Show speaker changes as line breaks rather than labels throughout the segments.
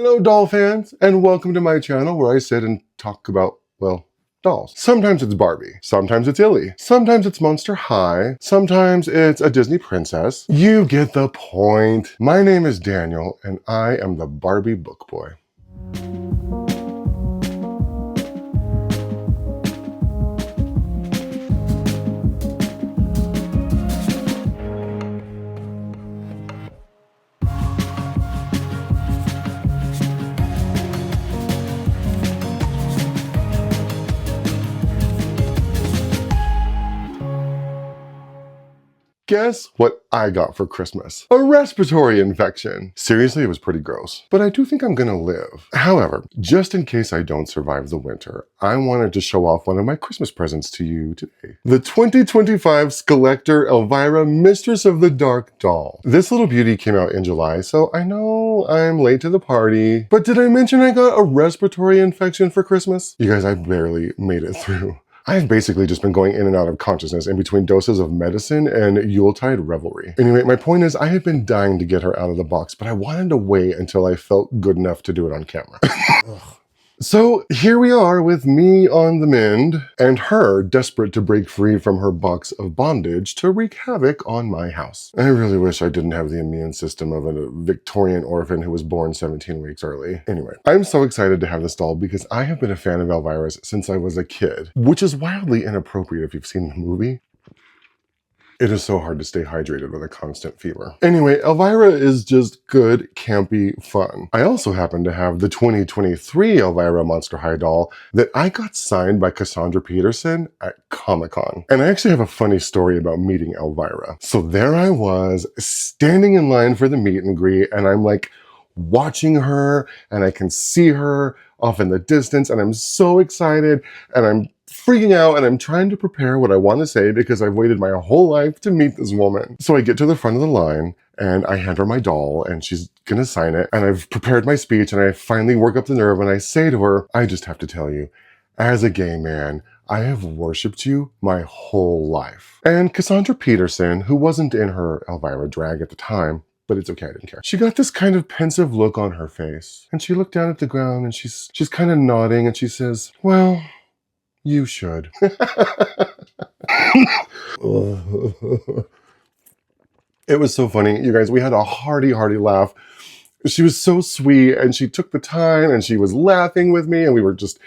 Hello doll fans, and welcome to my channel where I sit and talk about, well, dolls. Sometimes it's Barbie, sometimes it's Illy, sometimes it's Monster High, sometimes it's a Disney princess. You get the point. My name is Daniel, and I am the Barbie book boy. Guess what I got for Christmas? A respiratory infection. Seriously, it was pretty gross, but I do think I'm gonna live. However, just in case I don't survive the winter, I wanted to show off one of my Christmas presents to you today. The 2025 Skeletor Elvira Mistress of the Dark doll. This little beauty came out in July, so I know I'm late to the party, but did I mention I got a respiratory infection for Christmas? You guys, I barely made it through. I've basically just been going in and out of consciousness in between doses of medicine and Yuletide revelry. Anyway, my point is I had been dying to get her out of the box, but I wanted to wait until I felt good enough to do it on camera. So here we are with me on the mend and her desperate to break free from her box of bondage to wreak havoc on my house. I really wish I didn't have the immune system of a Victorian orphan who was born 17 weeks early. Anyway, I'm so excited to have this doll because I have been a fan of Elvira's since I was a kid, which is wildly inappropriate if you've seen the movie. It is so hard to stay hydrated with a constant fever. Anyway, Elvira is just good, campy fun. I also happen to have the 2023 Elvira Monster High doll that I got signed by Cassandra Peterson at Comic-Con. And I actually have a funny story about meeting Elvira. So there I was, standing in line for the meet and greet, and I'm like watching her, and I can see her off in the distance, and I'm so excited, and I'm freaking out, and I'm trying to prepare what I want to say because I've waited my whole life to meet this woman. So I get to the front of the line and I hand her my doll and she's gonna sign it, and I've prepared my speech and I finally work up the nerve and I say to her, I just have to tell you, as a gay man, I have worshipped you my whole life. And Cassandra Peterson, who wasn't in her Elvira drag at the time, but it's okay, I didn't care. She got this kind of pensive look on her face and she looked down at the ground and she's kind of nodding and she says, well, you should. It was so funny, you guys. We had a hearty laugh. She was so sweet and she took the time and she was laughing with me and we were just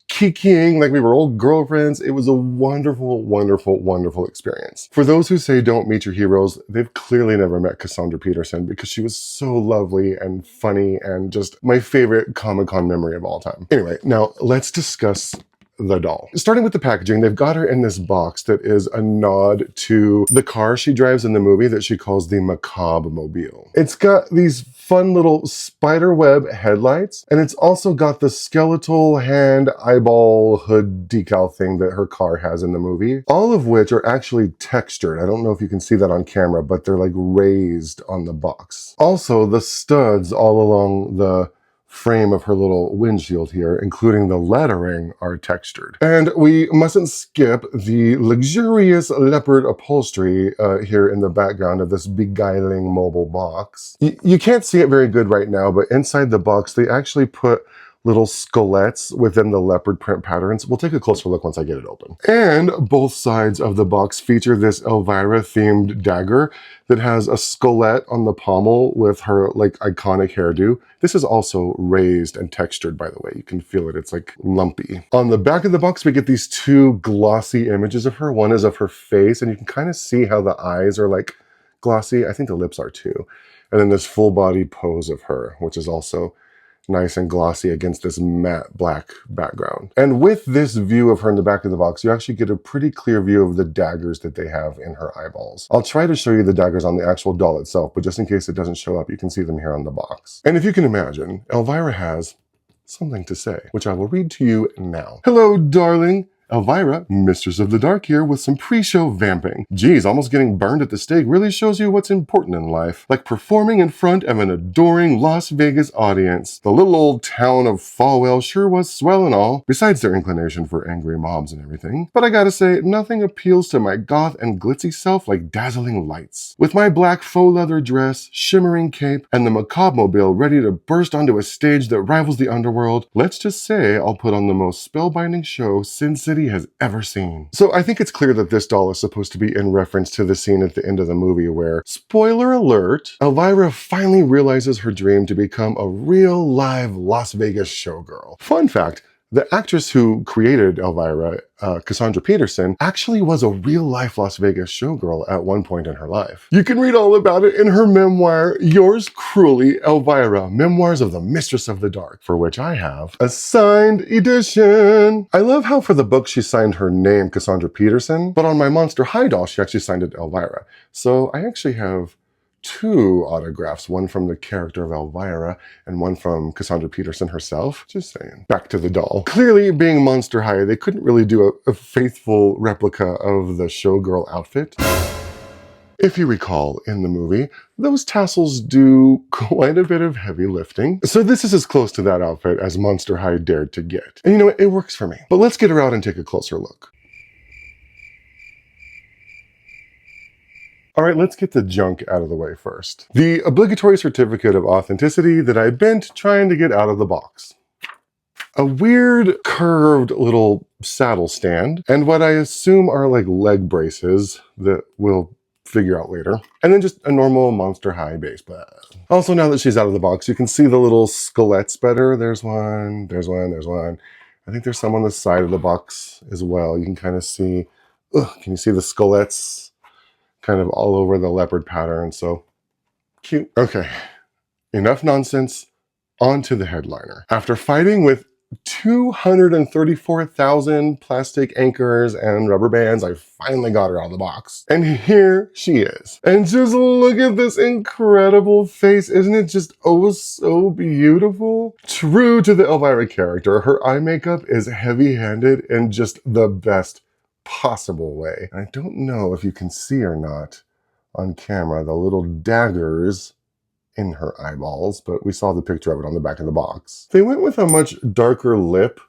kikiing like we were old girlfriends. It was a wonderful experience. For those who say don't meet your heroes, they've clearly never met Cassandra Peterson because she was so lovely and funny and just my favorite Comic-Con memory of all time. Anyway, now let's discuss the doll. Starting with the packaging, they've got her in this box that is a nod to the car she drives in the movie that she calls the Macabre Mobile. It's got these fun little spider web headlights, and it's also got the skeletal hand eyeball hood decal thing that her car has in the movie, all of which are actually textured. I don't know if you can see that on camera, but they're like raised on the box. Also, the studs all along the frame of her little windshield here, including the lettering, are textured. And we mustn't skip the luxurious leopard upholstery here in the background of this beguiling mobile box. You can't see it very good right now, but inside the box, they actually put little skeletts within the leopard print patterns. We'll take a closer look once I get it open. And both sides of the box feature this Elvira themed dagger that has a skelett on the pommel with her like iconic hairdo. This is also raised and textured, by the way. You can feel it, it's like lumpy. On the back of the box, we get these two glossy images of her. One is of her face, and you can kind of see how the eyes are like glossy. I think the lips are too. And then this full body pose of her, which is also nice and glossy against this matte black background. And with this view of her in the back of the box, you actually get a pretty clear view of the daggers that they have in her eyeballs. I'll try to show you the daggers on the actual doll itself, but just in case it doesn't show up, you can see them here on the box. And if you can imagine, Elvira has something to say, which I will read to you now. Hello, darling. Elvira, Mistress of the Dark here with some pre-show vamping. Geez, almost getting burned at the stake really shows you what's important in life. Like performing in front of an adoring Las Vegas audience. The little old town of Falwell sure was swell and all, besides their inclination for angry mobs and everything. But I gotta say, nothing appeals to my goth and glitzy self like dazzling lights. With my black faux leather dress, shimmering cape, and the macabre-mobile ready to burst onto a stage that rivals the underworld, let's just say I'll put on the most spellbinding show Sin City has ever seen. So I think it's clear that this doll is supposed to be in reference to the scene at the end of the movie where, spoiler alert, Elvira finally realizes her dream to become a real live Las Vegas showgirl. Fun fact, the actress who created Elvira, Cassandra Peterson, actually was a real-life Las Vegas showgirl at one point in her life. You can read all about it in her memoir, Yours Cruelly, Elvira, Memoirs of the Mistress of the Dark, for which I have a signed edition. I love how for the book she signed her name, Cassandra Peterson, but on my Monster High doll, she actually signed it Elvira. So I actually have 2 autographs, one from the character of Elvira and one from Cassandra Peterson herself. Just saying. Back to the doll. Clearly, being Monster High, they couldn't really do a faithful replica of the showgirl outfit. If you recall in the movie, those tassels do quite a bit of heavy lifting. So this is as close to that outfit as Monster High dared to get. And you know what? It works for me. But let's get her out and take a closer look. All right, let's get the junk out of the way first. The obligatory certificate of authenticity that I bent trying to get out of the box. A weird curved little saddle stand, and what I assume are like leg braces that we'll figure out later. And then just a normal Monster High base. Also, now that she's out of the box, you can see the little skelettes better. There's one, there's one, there's one. I think there's some on the side of the box as well. You can kind of see, can you see the skelettes? Kind of all over the leopard pattern, so cute. Okay, enough nonsense, on to the headliner. After fighting with 234,000 plastic anchors and rubber bands, I finally got her out of the box. And here she is. And just look at this incredible face. Isn't it just oh so beautiful? True to the Elvira character, her eye makeup is heavy-handed in just the best possible way. I don't know if you can see or not on camera the little daggers in her eyeballs, but we saw the picture of it on the back of the box. They went with a much darker lip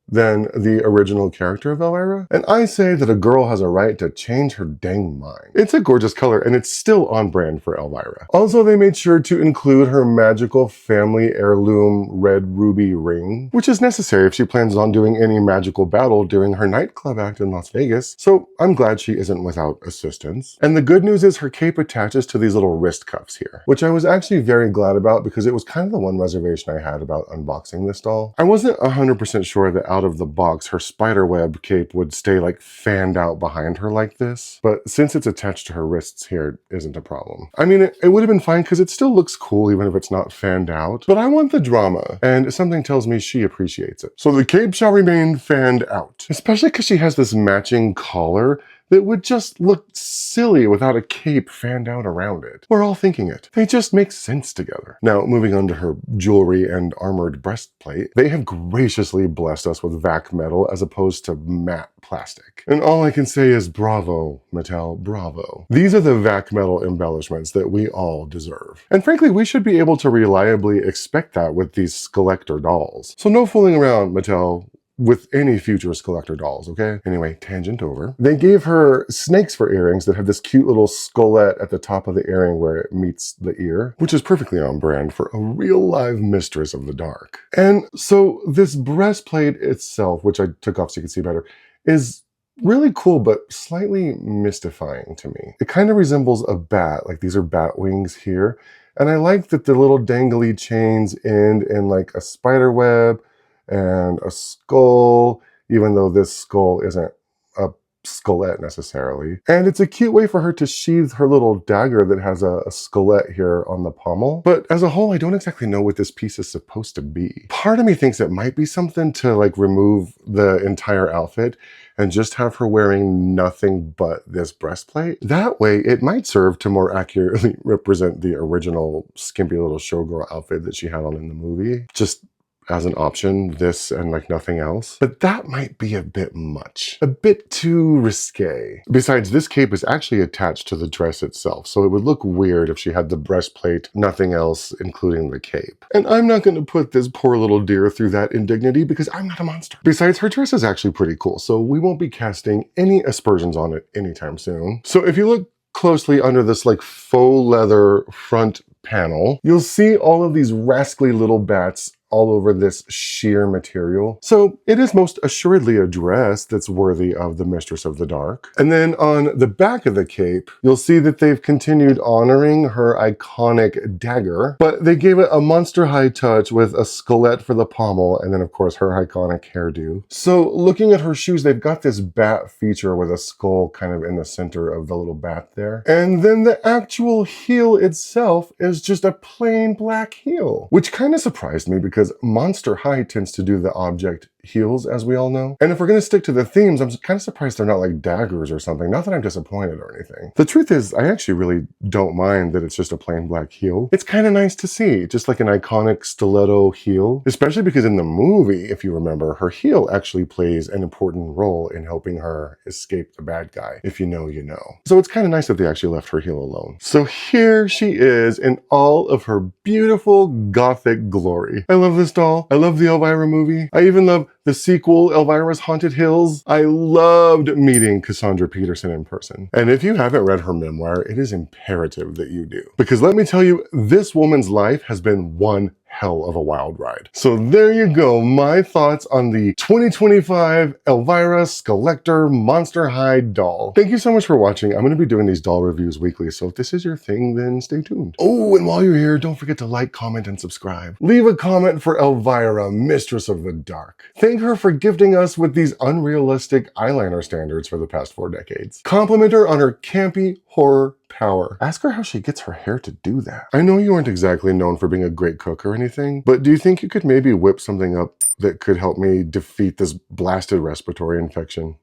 than the original character of Elvira, and I say that a girl has a right to change her dang mind. It's a gorgeous color, and it's still on brand for Elvira. Also, they made sure to include her magical family heirloom red ruby ring, which is necessary if she plans on doing any magical battle during her nightclub act in Las Vegas, so I'm glad she isn't without assistance. And the good news is her cape attaches to these little wrist cuffs here, which I was actually very glad about because it was kind of the one reservation I had about unboxing this doll. I wasn't 100% sure that out of the box, her spiderweb cape would stay like fanned out behind her like this. But since it's attached to her wrists here, it isn't a problem. I mean, it would have been fine because it still looks cool even if it's not fanned out. But I want the drama, and something tells me she appreciates it. So the cape shall remain fanned out, especially because she has this matching collar that would just look silly without a cape fanned out around it. We're all thinking it. They just make sense together. Now, moving on to her jewelry and armored breastplate, they have graciously blessed us with vac metal as opposed to matte plastic. And all I can say is bravo, Mattel, bravo. These are the vac metal embellishments that we all deserve. And frankly, we should be able to reliably expect that with these Skeletor dolls. So no fooling around, Mattel, with any future Skeletor dolls, okay? Anyway, tangent over. They gave her snakes for earrings that have this cute little skullet at the top of the earring where it meets the ear, which is perfectly on brand for a real live Mistress of the Dark. And so this breastplate itself, which I took off so you can see better, is really cool, but slightly mystifying to me. It kind of resembles a bat, like these are bat wings here. And I like that the little dangly chains end in like a spider web and a skull, even though this skull isn't a skullet necessarily. And it's a cute way for her to sheathe her little dagger that has a skullet here on the pommel. But as a whole, I don't exactly know what this piece is supposed to be. Part of me thinks it might be something to like remove the entire outfit and just have her wearing nothing but this breastplate. That way, it might serve to more accurately represent the original skimpy little showgirl outfit that she had on in the movie. Just as an option, this and like nothing else. But that might be a bit much, a bit too risque. Besides, this cape is actually attached to the dress itself, so it would look weird if she had the breastplate, nothing else, including the cape. And I'm not going to put this poor little dear through that indignity because I'm not a monster. Besides, her dress is actually pretty cool, so we won't be casting any aspersions on it anytime soon. So if you look closely under this like faux leather front panel, you'll see all of these rascally little bats all over this sheer material. So it is most assuredly a dress that's worthy of the Mistress of the Dark. And then on the back of the cape, you'll see that they've continued honoring her iconic dagger, but they gave it a monster high touch with a skelet for the pommel, and then of course her iconic hairdo. So looking at her shoes, they've got this bat feature with a skull kind of in the center of the little bat there. And then the actual heel itself is just a plain black heel, which kind of surprised me because Monster High tends to do the object heels, as we all know. And if we're going to stick to the themes, I'm kind of surprised they're not like daggers or something. Not that I'm disappointed or anything. The truth is, I actually really don't mind that it's just a plain black heel. It's kind of nice to see, just like an iconic stiletto heel, especially because in the movie, if you remember, her heel actually plays an important role in helping her escape the bad guy. If you know, you know. So it's kind of nice that they actually left her heel alone. So here she is in all of her beautiful gothic glory. I love this doll. I love the Elvira movie. I even love the sequel, Elvira's Haunted Hills. I loved meeting Cassandra Peterson in person. And if you haven't read her memoir, it is imperative that you do. Because let me tell you, this woman's life has been one hell of a wild ride. So there you go, my thoughts on the 2025 Elvira Skeletor Monster High doll. Thank you so much for watching. I'm going to be doing these doll reviews weekly, so if this is your thing, then stay tuned. Oh, and while you're here, don't forget to like, comment, and subscribe. Leave a comment for Elvira, Mistress of the Dark. Thank her for gifting us with these unrealistic eyeliner standards for the past 4 decades. Compliment her on her campy horror power. Ask her how she gets her hair to do that. I know you aren't exactly known for being a great cook or anything, but do you think you could maybe whip something up that could help me defeat this blasted respiratory infection?